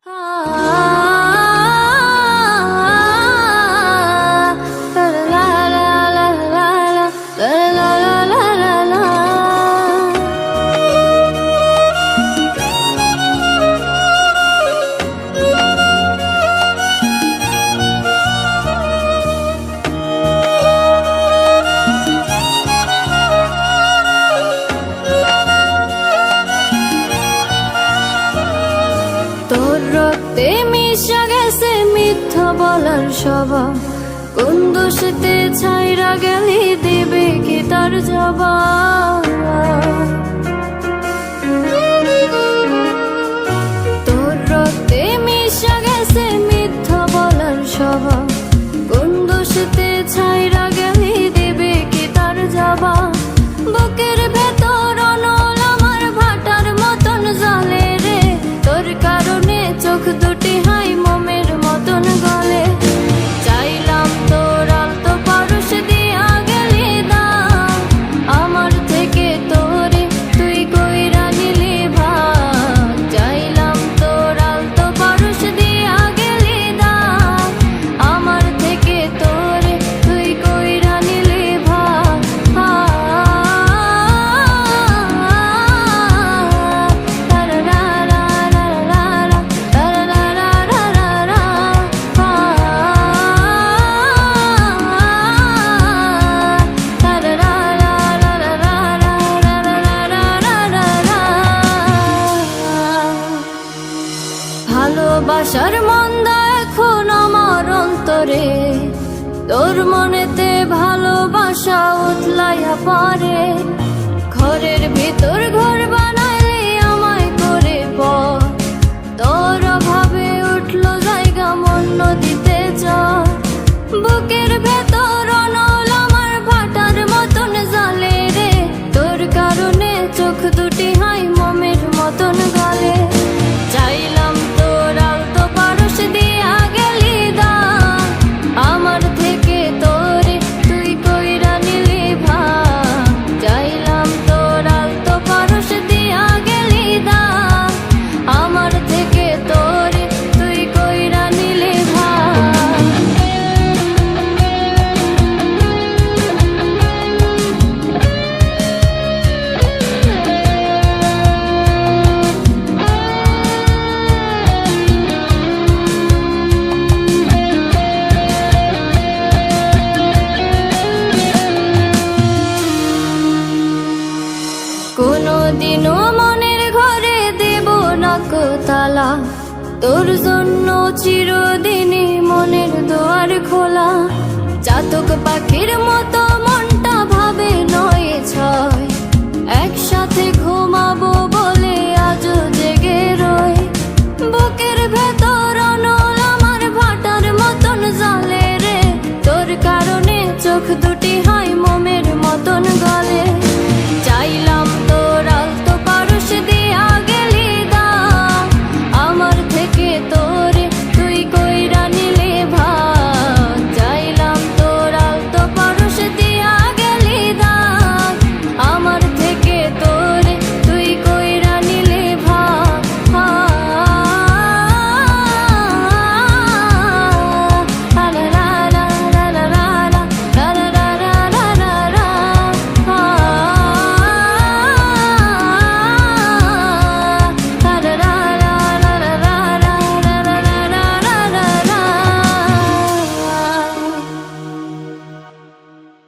তোর রক্তে মিশা গেছে মিথ্যা বলার স্বভাব, কোন দোষেতে ছাইরা গেলি দিবে কি তার জবাব। তোর রক্তে মিশা গেছে মিথ্যা বলার স্বভাব, কোন দোষেতে ছাইরা গেলি দিবে কি তার জবাব। বুকের ভেতর অনল আমার ভাটার মতন জ্বলে রে, তোর কারণে চোখ দুটি হাই মোমের মতন গলে। চাইলাম তোর আলতো পারস দিয়া গেলি দাম, আমার থেকে তোরে তুই কইরা নিলি ভাগ। চাইলাম তোর আলতো পারস দিয়া গেলি দাম, আমার থেকে তোরে তুই কইরা নিলি ভাগ। ভালোবাসার মন্দা এখন আমার অন্তরে, তোর মনেতে ভালোবাসা উতলাইয়া পারে। ঘরের ভিতর ঘর বানাইলে আমায় করে পর, তোর অভাবে উঠলো জায়গা মন নদীতে চর। বুকের ভেতর অনল আমার ভাটার মতন জ্বলে রে, তোর কারণে চোখ দুটি হাই মোমের মতন গলে। চাইলাম তোর আলতো পারস দিয়া গেলি দাম, আমার থেকে তোরে তুই কইরা নিলি ভাগ। চাইলাম তোর আলতো পারস দিয়া গেলি দাম, আমার থেকে তোরে তুই কইরা নিলি ভাগ। কোনদিনও মনের ঘরে দেব না কো তালা, তোর জন্য চিরদিনই মনের দুয়ার খোলা। চাতক পাখির মতো মনটা ভাবে নয় ছয়,